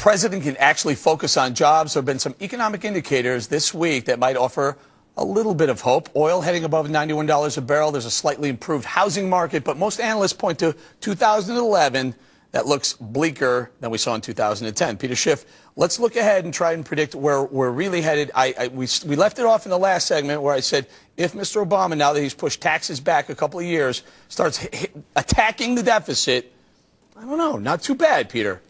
president can actually focus on jobs. There have been some economic indicators this week that might offer a little bit of hope. Oil heading above $91 a barrel. There's a slightly improved housing market, but most analysts point to 2011 that looks bleaker than we saw in 2010. Peter Schiff, let's look ahead and try and predict where we're really headed. We left it off in the last segment where I said if Mr. Obama, now that he's pushed taxes back a couple of years, starts attacking the deficit, I don't know, not too bad, Peter.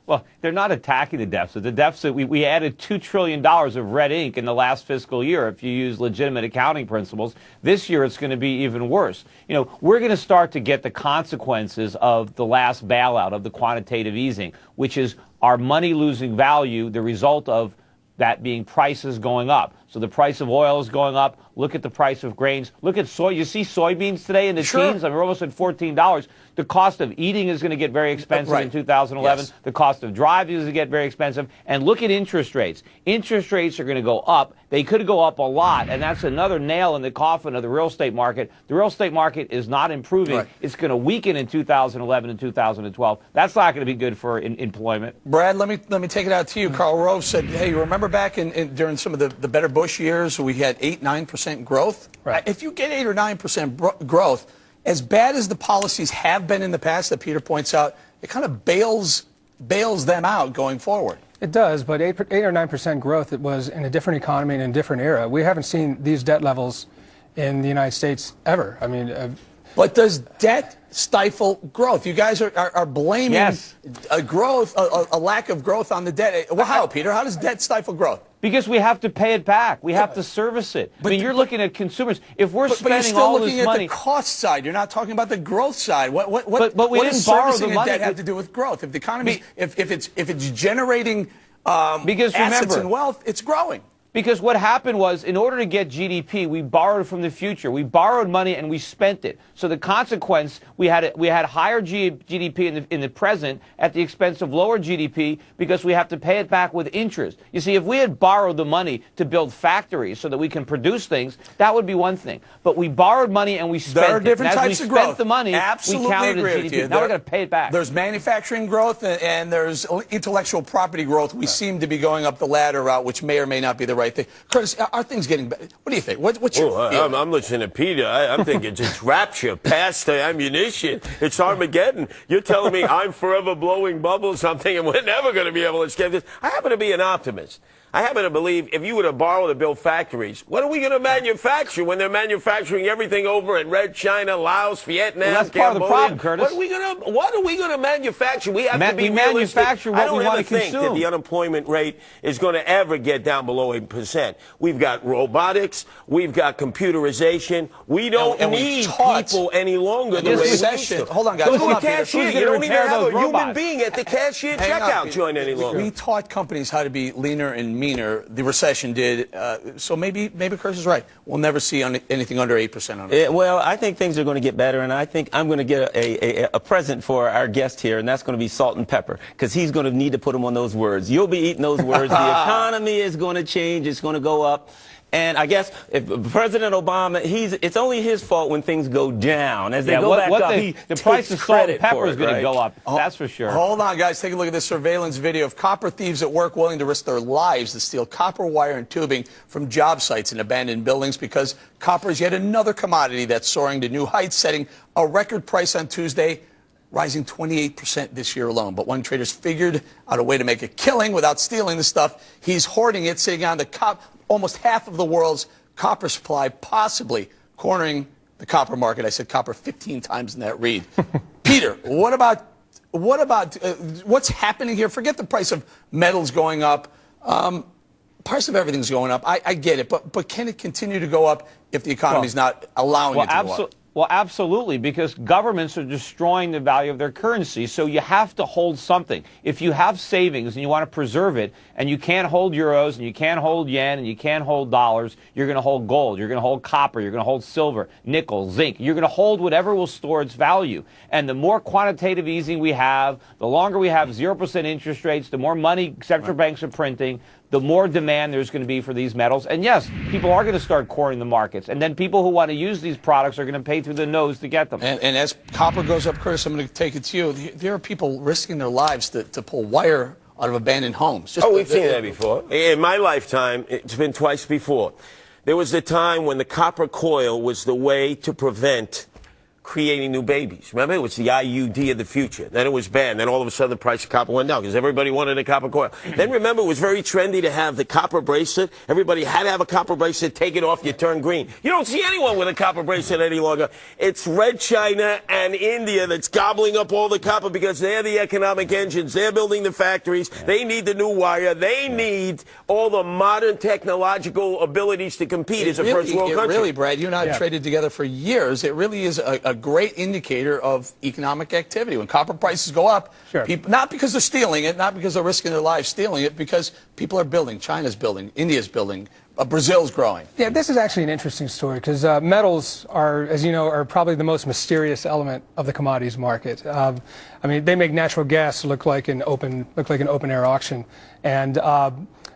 Well, they're not attacking the deficit. The deficit, we added $2 trillion of red ink in the last fiscal year if you use legitimate accounting principles. This year it's going to be even worse. You know, we're going to start to get the consequences of the last bailout, of the quantitative easing, which is our money losing value, the result of that being prices going up. So the price of oil is going up. Look at the price of grains. Look at soy. You see soybeans today in the teens? I mean, we're almost at $14. The cost of eating is going to get very expensive in 2011. Yes. The cost of driving is going to get very expensive. And look at interest rates. Interest rates are going to go up. They could go up a lot, and that's another nail in the coffin of the real estate market. The real estate market is not improving. Right. It's going to weaken in 2011 and 2012. That's not going to be good for employment. Brad, let me take it out to you. Karl Rove said, hey, you remember back during some of the better Bush years, we had 8-9% growth? Right. If you get 8 or 9% growth, as bad as the policies have been in the past that Peter points out, it kind of bails them out going forward. It does, but 8 or 9% growth, it was in a different economy and in a different era. We haven't seen these debt levels in the United States ever. I mean, but does debt stifle growth? You guys are blaming a lack of growth on the debt. Well, how, Peter? How does debt stifle growth? Because we have to pay it back. We have to service it. I mean, you're looking at consumers. If we're spending all this money, but you're still looking at the cost side. You're not talking about the growth side. What we didn't borrow the money. Debt have to do with growth? If the economy, if it's generating because assets and wealth, it's growing. Because what happened was, in order to get GDP, we borrowed from the future. We borrowed money and we spent it. So the consequence, we had higher GDP in the present at the expense of lower GDP because we have to pay it back with interest. You see, if we had borrowed the money to build factories so that we can produce things, that would be one thing. But we borrowed money and we spent it. There are different types of growth. As we spent the money, absolutely we counted agree as with GDP. you. Now we've got to pay it back. There's manufacturing growth and there's intellectual property growth. We seem to be going up the ladder route, which may or may not be the right thing. Curtis, are things getting better? What do you think? What's your feeling? I'm listening to Peter. I'm thinking it's rapture, past the ammunition. It's Armageddon. You're telling me I'm forever blowing bubbles. I'm thinking we're never going to be able to escape this. I happen to be an optimist. I happen to believe if you were to borrow to build factories, what are we going to manufacture when they're manufacturing everything over in Red China, Laos, Vietnam, that's Cambodia? Part of the problem, Curtis. What are we going to manufacture? We have to be realistic. Manufacture what we want to consume. I don't ever think that the unemployment rate is going to ever get down below 8%. We've got robotics. We've got computerization. We don't need people any longer. The recession. Hold on, guys. Hold on, cashier. You don't even have a human being at the cashier checkout joint any longer. We taught companies how to be leaner and meaner. The recession did. So maybe Curtis is right. We'll never see anything under 8% on it. Well, I think things are going to get better, and I think I'm going to get a present for our guest here, and that's going to be salt and pepper, because he's going to need to put them on those words. You'll be eating those words. The economy is going to change. It's going to go up. And I guess if President Obama, it's only his fault when things go down. As they go back up, the price of salt and pepper is going to go up. That's for sure. Hold on, guys. Take a look at this surveillance video of copper thieves at work willing to risk their lives to steal copper wire and tubing from job sites and abandoned buildings, because copper is yet another commodity that's soaring to new heights, setting a record price on Tuesday, rising 28% this year alone. But one trader's figured out a way to make a killing without stealing the stuff. He's hoarding it, sitting on almost half of the world's copper supply, possibly cornering the copper market. I said copper 15 times in that read. Peter, what about what's happening here? Forget the price of metals going up. Price of everything's going up. I get it, but can it continue to go up if the economy's not allowing it to go up? Well, absolutely, because governments are destroying the value of their currency, so you have to hold something. If you have savings and you want to preserve it, and you can't hold euros, and you can't hold yen, and you can't hold dollars, you're going to hold gold, you're going to hold copper, you're going to hold silver, nickel, zinc. You're going to hold whatever will store its value. And the more quantitative easing we have, the longer we have 0% interest rates, the more money central banks are printing, the more demand there's going to be for these metals. And yes, people are going to start cornering the markets. And then people who want to use these products are going to pay through the nose to get them. And as copper goes up, Curtis, I'm going to take it to you. There are people risking their lives to pull wire out of abandoned homes. Just Oh, we've seen that before. In my lifetime, it's been twice before. There was the time when the copper coil was the way to prevent creating new babies. Remember, it was the IUD of the future. Then it was banned. Then all of a sudden the price of copper went down because everybody wanted a copper coil. Then remember, it was very trendy to have the copper bracelet. Everybody had to have a copper bracelet. Take it off, you turn green. You don't see anyone with a copper bracelet any longer. It's Red China and India that's gobbling up all the copper because they're the economic engines. They're building the factories. They need the new wire. They need all the modern technological abilities to compete as a first world country. Really, Brad, you and I have traded together for years. It really is a great indicator of economic activity. When copper prices go up, people, not because they're stealing it, not because they're risking their lives stealing it, because people are building. China's building. India's building. Brazil's growing. Yeah, this is actually an interesting story because metals are, as you know, are probably the most mysterious element of the commodities market. I mean, they make natural gas look like an open air auction, and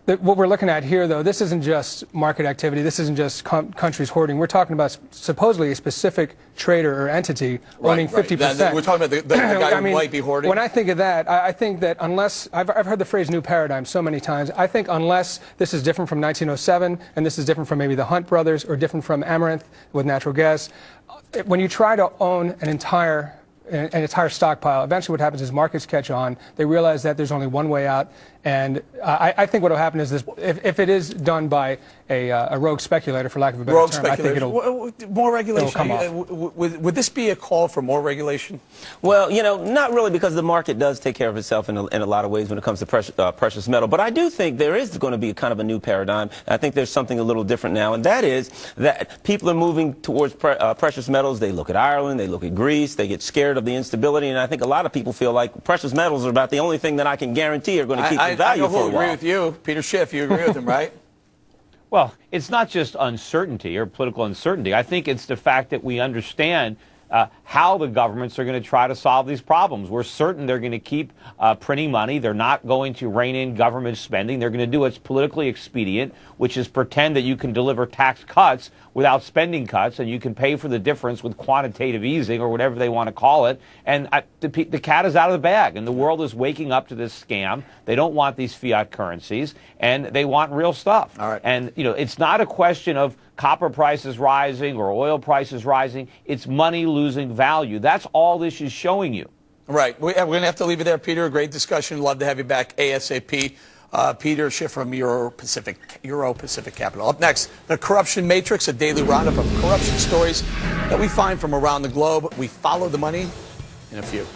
what we're looking at here, though, this isn't just market activity. This isn't just countries hoarding. We're talking about supposedly a specific trader or entity owning 50%. We're talking about the guy who might be hoarding. When I think of that, I think that unless I've heard the phrase "new paradigm" so many times, I think unless this is different from 1907 and this is different from maybe the Hunt brothers or different from Amaranth with natural gas, when you try to own an entire stockpile, eventually what happens is markets catch on. They realize that there's only one way out. And I think what will happen is this: if it is done by a rogue speculator, for lack of a better term, I think it'll more regulation. It'll come off. Would this be a call for more regulation? Well, you know, not really, because the market does take care of itself in a lot of ways when it comes to precious metal. But I do think there is going to be kind of a new paradigm. I think there's something a little different now, and that is that people are moving towards precious metals. They look at Ireland, they look at Greece, they get scared of the instability, and I think a lot of people feel like precious metals are about the only thing that I can guarantee are going to keep the value for a while. I agree with you, Peter Schiff. You agree with him, right? Well, it's not just uncertainty or political uncertainty. I think it's the fact that we understand how the governments are going to try to solve these problems. We're certain they're going to keep printing money. They're not going to rein in government spending. They're going to do what's politically expedient, which is pretend that you can deliver tax cuts without spending cuts, and you can pay for the difference with quantitative easing or whatever they want to call it. And the cat is out of the bag, and the world is waking up to this scam. They don't want these fiat currencies, and they want real stuff. All right. And, you know, it's not a question of copper prices rising or oil prices rising. It's money losing value. That's all this is showing you. Right. We're going to have to leave it there, Peter. Great discussion. Love to have you back ASAP. Peter Schiff from Euro Pacific Capital. Up next, the Corruption Matrix, a daily roundup of corruption stories that we find from around the globe. We follow the money in a few.